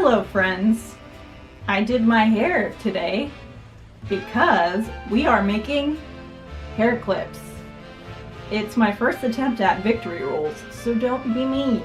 Hello friends! I did my hair today because we are making hair clips. It's my first attempt at victory rolls, so don't be mean.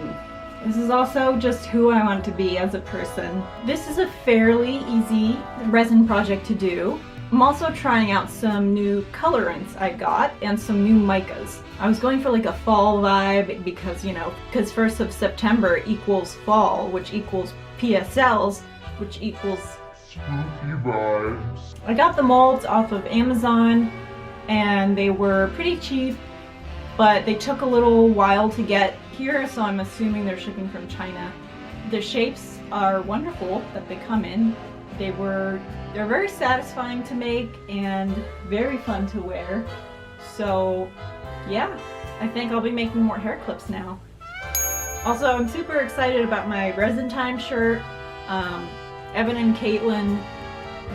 This is also just who I want to be as a person. This is a fairly easy resin project to do. I'm also trying out some new colorants I got and some new micas. I was going for like a fall vibe because, because 1st of September equals fall, which equals PSLs, which equals spooky vibes. I got the molds off of Amazon and they were pretty cheap, but they took a little while to get here, so I'm assuming they're shipping from China. The shapes are wonderful that they come in. They're very satisfying to make and very fun to wear. So yeah, I think I'll be making more hair clips now. Also, I'm super excited about my Resin Time shirt. Evan and Caitlin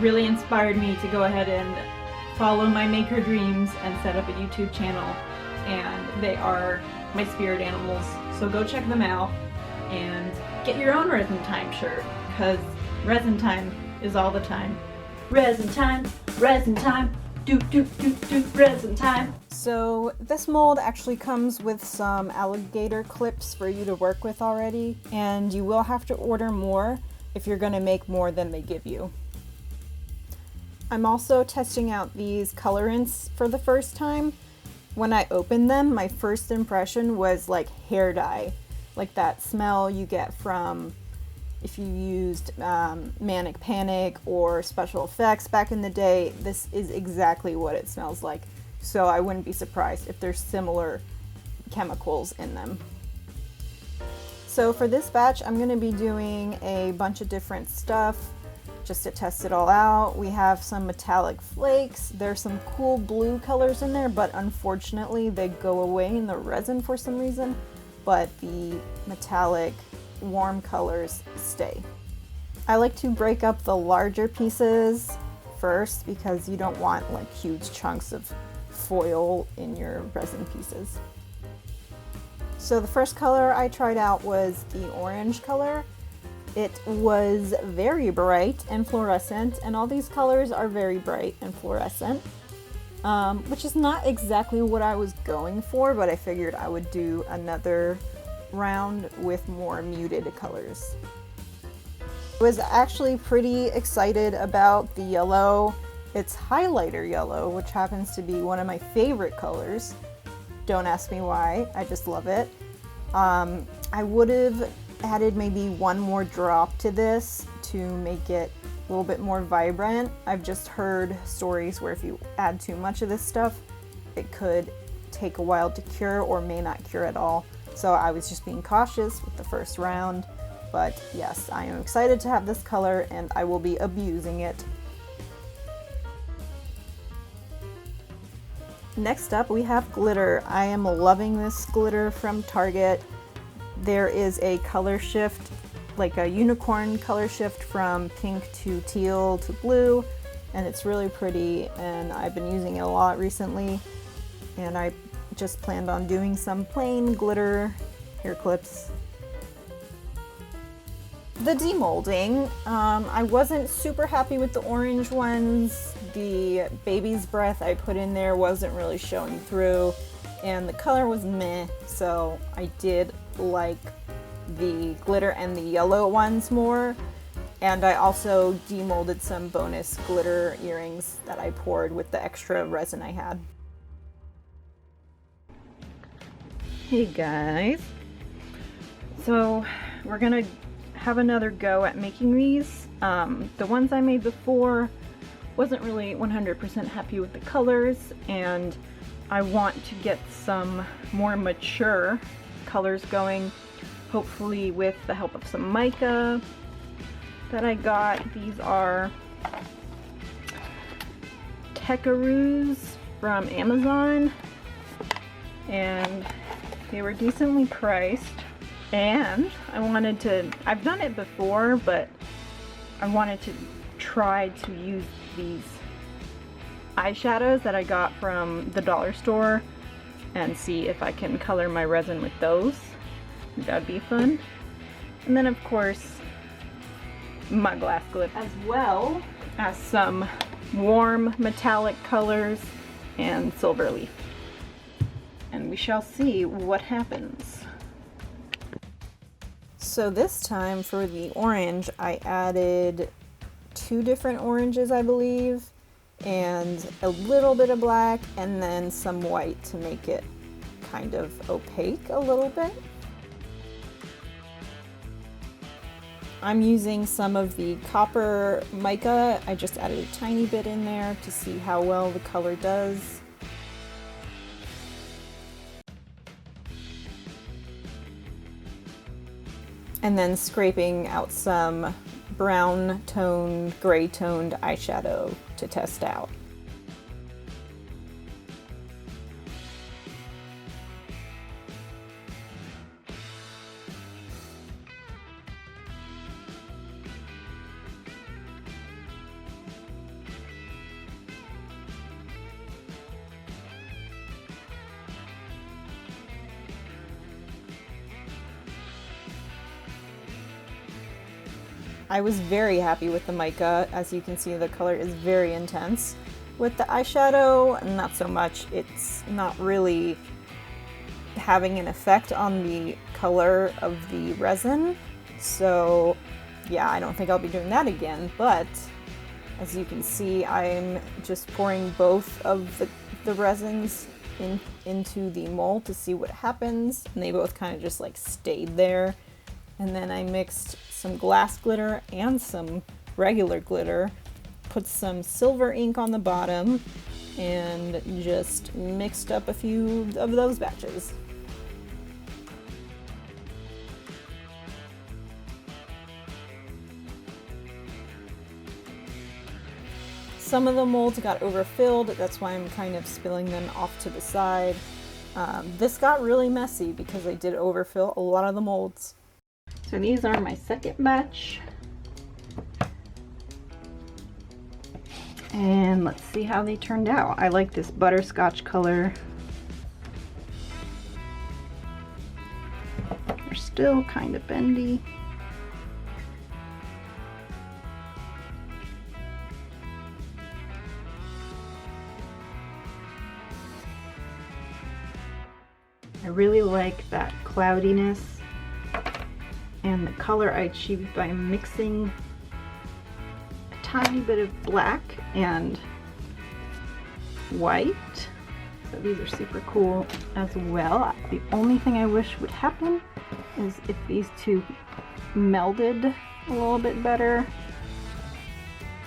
really inspired me to go ahead and follow my maker dreams and set up a YouTube channel. And they are my spirit animals. So go check them out and get your own Resin Time shirt, because Resin Time is all the time. Resin Time, do Resin Time. So this mold actually comes with some alligator clips for you to work with already, and you will have to order more if you're going to make more than they give you. I'm also testing out these colorants for the first time. When I opened them, my first impression was like hair dye, like that smell you get from if you used Manic Panic or Special Effects back in the day. This is exactly what it smells like. So I wouldn't be surprised if there's similar chemicals in them. So for this batch, I'm going to be doing a bunch of different stuff just to test it all out. We have some metallic flakes. There's some cool blue colors in there, but unfortunately they go away in the resin for some reason. But the metallic warm colors stay. I like to break up the larger pieces first because you don't want like huge chunks of foil in your resin pieces. So the first color I tried out was the orange color. It was very bright and fluorescent, and all these colors are very bright and fluorescent, which is not exactly what I was going for, but I figured I would do another round with more muted colors. I was actually pretty excited about the yellow. It's highlighter yellow, which happens to be one of my favorite colors. Don't ask me why, I just love it. I would have added maybe one more drop to this to make it a little bit more vibrant. I've just heard stories where if you add too much of this stuff, it could take a while to cure or may not cure at all. So I was just being cautious with the first round, but yes, I am excited to have this color and I will be abusing it. Next up we have glitter. I am loving this glitter from Target. There is a color shift, like a unicorn color shift from pink to teal to blue, and it's really pretty, and I've been using it a lot recently, and I just planned on doing some plain glitter hair clips. The demolding, I wasn't super happy with the orange ones. The baby's breath I put in there wasn't really showing through, and the color was meh, so I did like the glitter and the yellow ones more. And I also demolded some bonus glitter earrings that I poured with the extra resin I had. Hey guys, so we're gonna have another go at making these. The ones I made before, wasn't really 100% happy with the colors, and I want to get some more mature colors going, hopefully with the help of some mica that I got. These are Tekaroos from Amazon, and they were decently priced, and I've done it before, but I wanted to try to use these eyeshadows that I got from the dollar store and see if I can color my resin with those. That'd be fun. And then of course my glass glitter, as well as some warm metallic colors and silver leaf. And we shall see what happens. So this time for the orange, I added 2 different oranges, I believe, and a little bit of black, and then some white to make it kind of opaque a little bit. I'm using some of the copper mica. I just added a tiny bit in there to see how well the color does. And then scraping out some brown toned, gray toned eyeshadow to test out. I was very happy with the mica. As you can see, the color is very intense. With the eyeshadow, not so much. It's not really having an effect on the color of the resin. So yeah, I don't think I'll be doing that again. But as you can see, I'm just pouring both of the resins into the mold to see what happens. And they both kind of just like stayed there. And then I mixed some glass glitter and some regular glitter, put some silver ink on the bottom, and just mixed up a few of those batches. Some of the molds got overfilled, that's why I'm kind of spilling them off to the side. This got really messy because I did overfill a lot of the molds. So these are my second batch. And let's see how they turned out. I like this butterscotch color. They're still kind of bendy. I really like that cloudiness and the color I achieved by mixing a tiny bit of black and white. So these are super cool as well. The only thing I wish would happen is if these two melded a little bit better.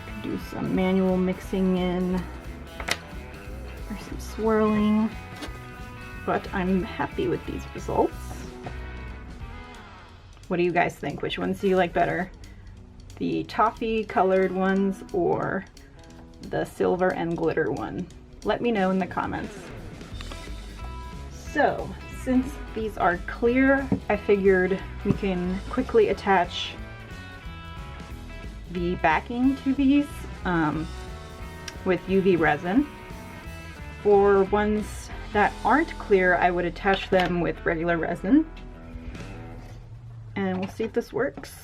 Could do some manual mixing in or some swirling, but I'm happy with these results. What do you guys think? Which ones do you like better? The toffee colored ones or the silver and glitter one? Let me know in the comments. So, since these are clear, I figured we can quickly attach the backing to these with UV resin. For ones that aren't clear, I would attach them with regular resin. And we'll see if this works.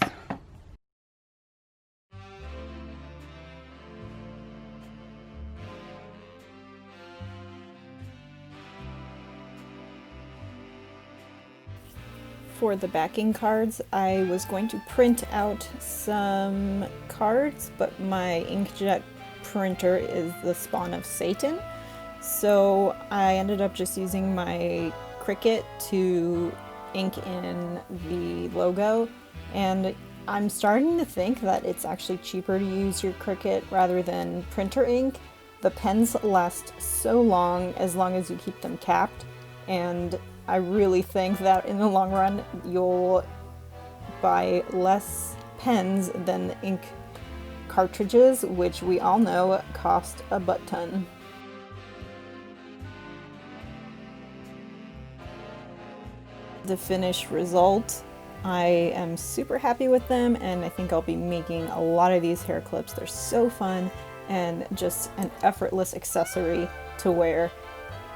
For the backing cards, I was going to print out some cards, but my inkjet printer is the spawn of Satan. So I ended up just using my Cricut to ink in the logo, and I'm starting to think that it's actually cheaper to use your Cricut rather than printer ink. The pens last so long as you keep them capped, and I really think that in the long run you'll buy less pens than ink cartridges, which we all know cost a butt ton. The finished result, I am super happy with them, and I think I'll be making a lot of these hair clips. They're so fun and just an effortless accessory to wear.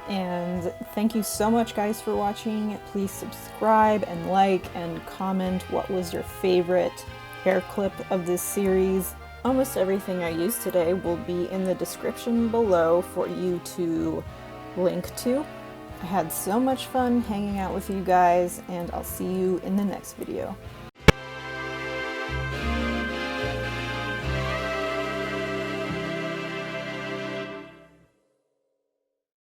And thank you so much guys for watching. Please subscribe and like and comment what was your favorite hair clip of this series. Almost everything I used today will be in the description below for you to link to. I had so much fun hanging out with you guys, and I'll see you in the next video.